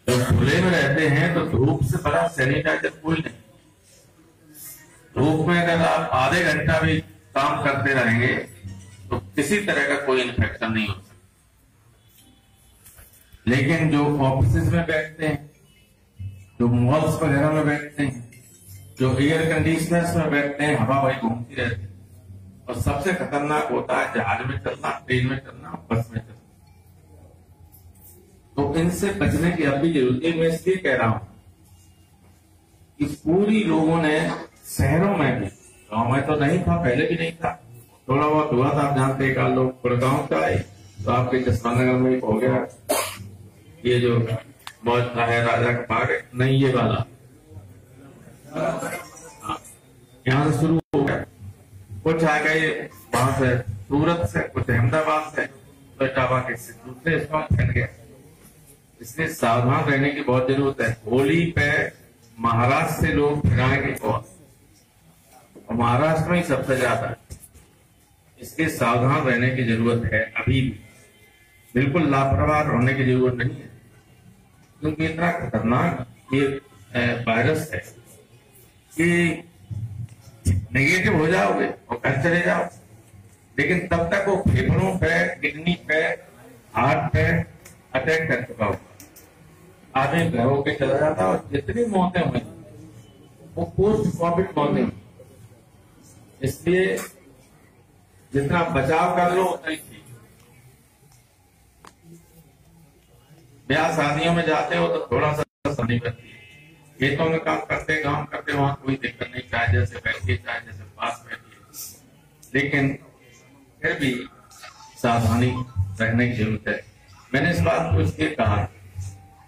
जब खुले में रहते हैं तो धूप से बड़ा सैनिटाइजर कोई नहीं। धूप में अगर आप आधे घंटा भी काम करते रहेंगे तो किसी तरह का कोई इन्फेक्शन नहीं हो सकता। लेकिन जो ऑफिस में बैठते हैं, जो मॉल्स वगैरह में बैठते हैं, जो एयर कंडीशनर्स में बैठते हैं, हवा वही घूमती रहती है। और सबसे खतरनाक होता है जहाज में चलना, ट्रेन में चलना, बस में चलना। तो इनसे बचने की अब भी जरूरत है। मैं इसलिए कह रहा हूं कि पूरी लोगों ने शहरों में भी, गांव में तो नहीं था, पहले भी नहीं था, थोड़ा बहुत हुआ था। आप जानते हैं, लोग गुड़गांव का आए तो आपके जसवंतनगर में हो गया, ये जो बहुत था है राजा का बाग, नहीं ये वाला, यहां से शुरू हो गया। कुछ आ गए वहां से सूरत से, कुछ अहमदाबाद से, तो इटावा के दूसरे स्टॉक फैल गया। इसलिए सावधान रहने की बहुत जरूरत है। होली पे महाराष्ट्र से लोग फिर आएंगे बहुत, और महाराष्ट्र में ही सबसे ज्यादा है। इसलिए सावधान रहने की जरूरत है। अभी भी बिल्कुल लापरवाह होने की जरूरत नहीं है, क्योंकि इतना खतरनाक ये वायरस है कि नेगेटिव हो जाओगे और घर चले जाओ, लेकिन तब तक वो फेफड़ों पे, किडनी पे, हार्ट पे अटैक कर चुका होगा। आदमी घर होके चला जाता और जितनी मौतें हुई वो पोस्ट कोविड मौतें हुई। इसलिए जितना बचाव कर लो उतना ही ठीक। ब्याह शादियों में जाते हो तो थोड़ा सा सावधानी बरतिए। खेतों में काम करते, गांव करते, वहां कोई दिक्कत नहीं, चाहे जैसे बैठिए, चाहे जैसे पास बैठिए, लेकिन फिर भी सावधानी रहने की जरूरत है। मैंने इस बात को इसलिए कहा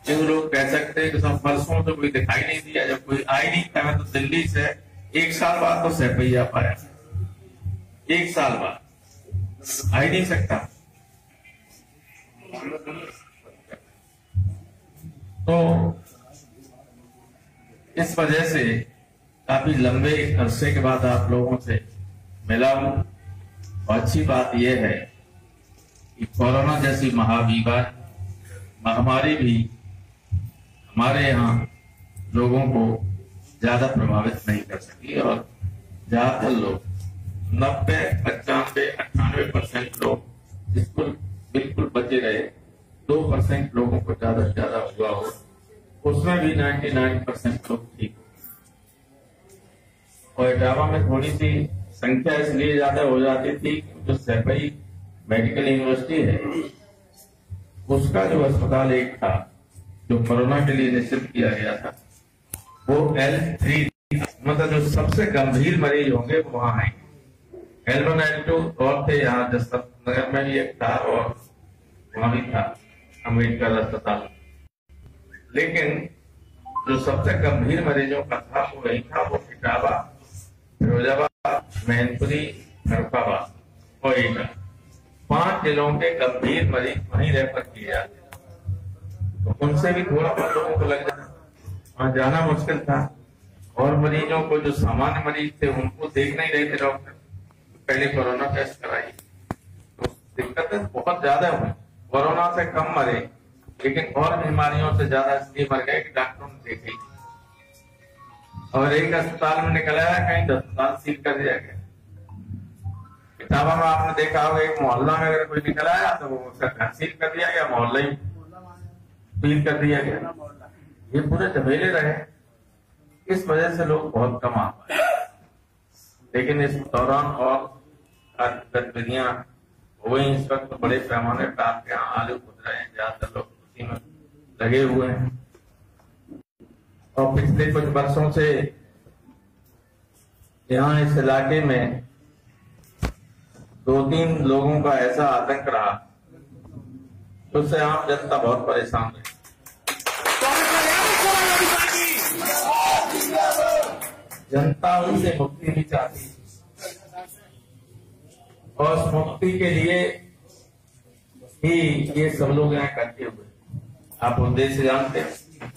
कि लोग कह सकते हैं कि सब परसों तो कोई दिखाई नहीं दिया, जब कोई आई नहीं था। मैं तो दिल्ली से 1 साल बाद तो सैफैया पाया, 1 साल बाद आ ही नहीं सकता। तो इस वजह से काफी लंबे अरसे के बाद आप लोगों से मिला हूं। और अच्छी बात यह है कि कोरोना जैसी महामारी भी हमारे यहाँ लोगों को ज्यादा प्रभावित नहीं कर सकी, और ज्यादातर लोग 90, 95, 98% लोग बिल्कुल बचे रहे। 2% लोगों को ज्यादा से ज्यादा हुआ हो, उसमें भी 99% लोग ठीक। और इटावा में थोड़ी सी संख्या इसलिए ज्यादा हो जाती थी, जो सैफई मेडिकल यूनिवर्सिटी है, उसका जो अस्पताल एक था जो कोरोना के लिए निश्चित किया गया था, वो L3, मतलब जो सबसे गंभीर मरीज होंगे वो वहां आएंगे। L1, L2 और थे, यहाँ जसवंतनगर में भी एक था और वहां भी था अम्बेडकर अस्पताल। लेकिन जो सबसे गंभीर मरीजों का था वो वही था, वो इटावा, फिरोजाबाद, मैनपुरी, फर्रुखाबाद और एटा, 5 जिलों के गंभीर मरीज वहीं रेफर किए जाते। तो उनसे भी थोड़ा बहुत लोगों को लग जाना, वहां जाना मुश्किल था। और मरीजों को, जो सामान्य मरीज थे, उनको देख नहीं रहे थे डॉक्टर, पहले कोरोना टेस्ट कराई। तो दिक्कतें बहुत ज्यादा हुई। कोरोना से कम मरे, लेकिन और बीमारियों से ज्यादा इसलिए मर गए कि डॉक्टरों ने देखे। और एक अस्पताल में निकला है, कहीं 10 अस्पताल सील कर दिया गया। इटावा में आपने देखा होगा, एक मोहल्ला में अगर कोई निकल आया तो उसका घर सील कर दिया गया, मोहल्ला ही सील कर दिया गया। ये पूरे झमेले रहे। इस वजह से लोग बहुत कम आ पाए। लेकिन इस दौरान और गतिविधियां हो गई। इस वक्त बड़े पैमाने पर आपके यहाँ आलू खुद रहे हैं, ज्यादातर लोग उसी में लगे हुए हैं। और पिछले कुछ वर्षों से यहाँ इस इलाके में 2-3 लोगों का ऐसा आतंक रहा, उससे आम जनता बहुत परेशान रही। जनता उनसे मुक्ति भी चाहती, और उस मुक्ति के लिए ही ये सब लोग यहाँ इकट्ठे हुए। आप उद्देश्य जानते हैं।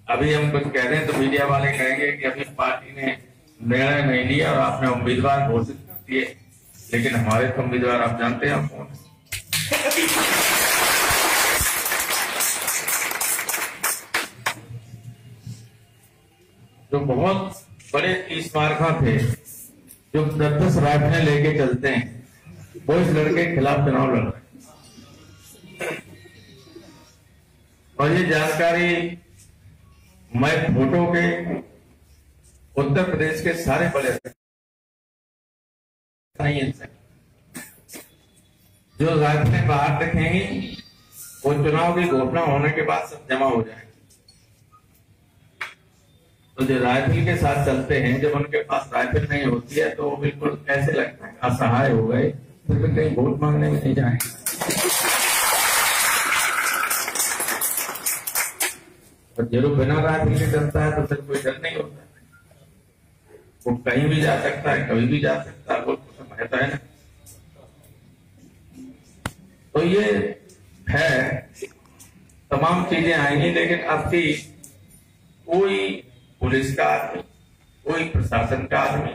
अभी हम कुछ कह रहे हैं तो मीडिया वाले कहेंगे कि अभी पार्टी ने निर्णय नहीं लिया और आपने उम्मीदवार घोषित कर दिए, लेकिन हमारे तो उम्मीदवार आप जानते हैं कौन है। जो बहुत बड़े 30 मार्का थे, जो 10-10 राइफलें लेके चलते हैं, वो इस लड़के के खिलाफ चुनाव लड़ रहे हैं। और ये जानकारी मैं फोटो के उत्तर प्रदेश के सारे बड़े नहीं है, जो राइफलें बाहर रखेंगी वो चुनाव की घोषणा होने के बाद सब जमा हो जाएंगे। तो जो राइफल के साथ चलते हैं, जब उनके पास राइफल नहीं होती है तो वो बिल्कुल ऐसे लगता है असहाय हो गए, फिर भी कहीं वोट मांगने में नहीं जाएंगे। और जरूर बिना राइफल के चलता है तो फिर कोई डर नहीं होता, वो कहीं भी जा सकता है, कभी भी जा सकता है, वो कुछ रहता है ना। तो ये है, तमाम चीजें आएंगी, लेकिन अब भी कोई पुलिस का आदमी, कोई प्रशासन का आदमी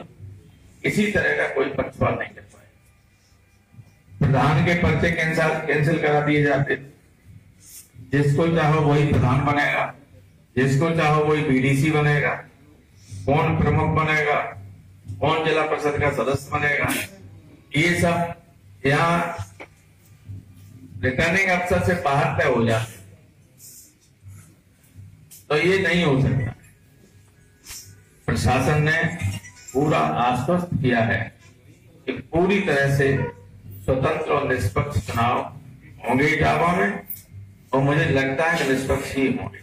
किसी तरह का कोई पक्षपात नहीं कर पाए। प्रधान के पर्चे कैंसिल करा दिए जाते, जिसको चाहो वही प्रधान बनेगा, जिसको चाहो वही बीडीसी बनेगा, कौन प्रमुख बनेगा, कौन जिला परिषद का सदस्य बनेगा, ये सब यहाँ रिटर्निंग अफसर से बाहर तय हो जाते। तो ये नहीं हो सकता। प्रशासन ने पूरा आश्वस्त किया है कि पूरी तरह से स्वतंत्र और निष्पक्ष चुनाव होंगे इटावा में, और मुझे लगता है कि निष्पक्ष ही होंगे,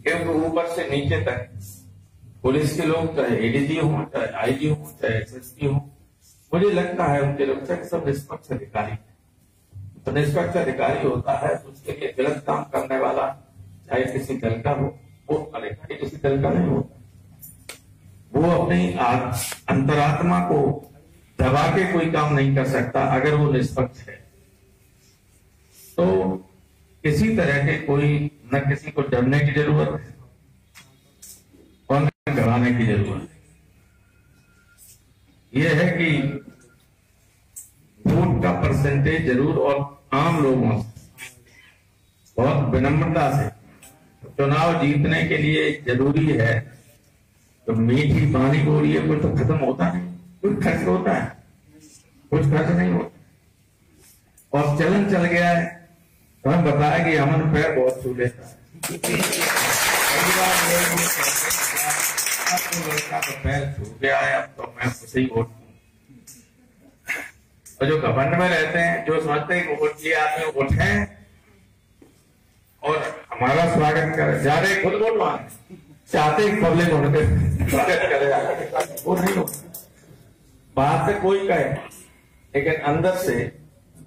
क्योंकि ऊपर से नीचे तक पुलिस के लोग, चाहे एडीजी हो, चाहे आईजी हो, चाहे एसएसपी हो, मुझे लगता है उनके लोग सब निष्पक्ष अधिकारी हैं। तो निष्पक्ष अधिकारी होता है तो उसके लिए गलत काम करने वाला चाहे किसी दल का हो, वो अधिकारी किसी दल का नहीं होता। वो अपनी अंतरात्मा को दबा के कोई काम नहीं कर सकता अगर वो निष्पक्ष है। तो किसी तरह के कोई न किसी को डरने की जरूरत है और न घबराने की जरूरत है। यह है कि वोट का परसेंटेज जरूर और आम लोगों से बहुत विनम्रता से चुनाव जीतने के लिए जरूरी है। तो मीठी पानी हो रही है, कुछ तो खत्म होता नहीं, कुछ खर्च होता है, कुछ खर्च नहीं होता। और चलन चल गया है, तो हम बताया कि अमन पैर बहुत छू लेता है। लड़का तो पैर छू गया है, अब तो मैं उसे ही वोट। और जो घमंड में रहते हैं, जो समझते हैं कि वोट लिए आदमी वोट है और हमारा स्वागत करे, जा रहे खुद वोट मांगे, चाहते पब्लिक उनके स्वागत करे, वो नहीं होता। बाहर से कोई कहे, लेकिन अंदर से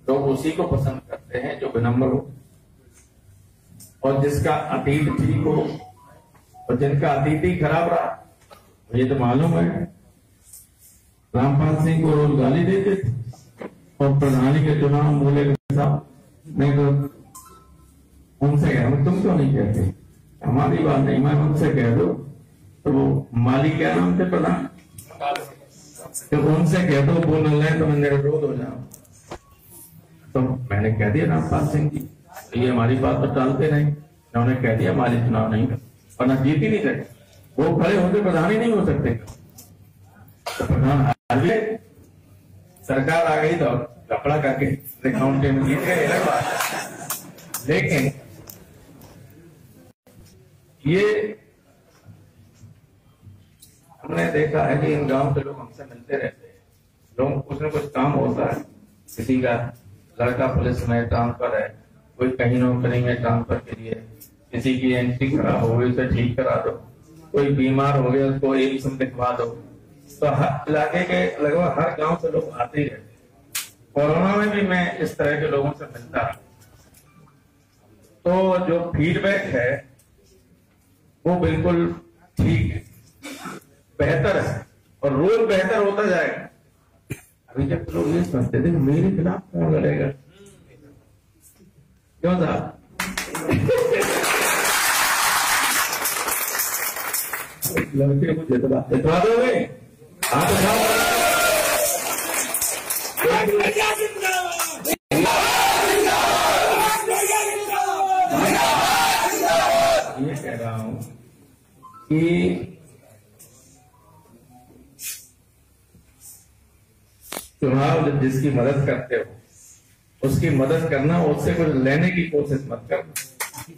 लोग उसी को पसंद करते हैं जो विनम्र हो और जिसका अतीत ठीक हो। और जिनका अतीत ही खराब रहा, ये तो मालूम है, रामपाल सिंह को रोज गाली देते थे और प्रधानी के चुनाव मूल्य के साथ नहीं, तो उनसे कह, तुम क्यों नहीं कहते, हमारी बात नहीं, मैं उनसे कह दो। तो वो माली क्या नाम थे प्रधान, तो उनसे कह दो बोल रहे तो मैं निरोध हो जाऊं। तो मैंने कह दिया रामपाल सिंह जी, तो ये हमारी बात तो टालते नहीं, उन्होंने कह दिया माली चुनाव नहीं कर, वरना जीत ही नहीं सकते, वो खड़े होते प्रधान ही नहीं हो सकते। तो प्रधान हार गए, सरकार आ गई तो कपड़ा करके अकाउंट में जीत गए, अलग बात है। लेकिन ये हमने देखा है कि इन गांव के लोग हमसे मिलते रहते हैं, लोग कुछ न कुछ काम होता है, किसी का लड़का पुलिस में ट्रांसफर है, कोई कहीं नौकरी में ट्रांसफर के लिए, किसी की एंट्री खराब हो गई उसे ठीक करा दो, कोई बीमार हो गया उसको एम्स में दिखवा दो। तो हर इलाके के लगभग हर गांव से लोग आते ही रहते। कोरोना में भी मैं इस तरह के लोगों से मिलता रहा, तो जो फीडबैक है वो बिल्कुल ठीक है, बेहतर है और रोज बेहतर होता जाएगा। अभी जब लोग ये समझते थे मेरे खिलाफ कौन लड़ेगा, क्यों साहब लड़के को जितवा दोगे, हाथ उठाओ। ये कह रहा हूं कि चुनाव जब जिसकी मदद करते हो उसकी मदद करना, उससे कुछ लेने की कोशिश मत करना।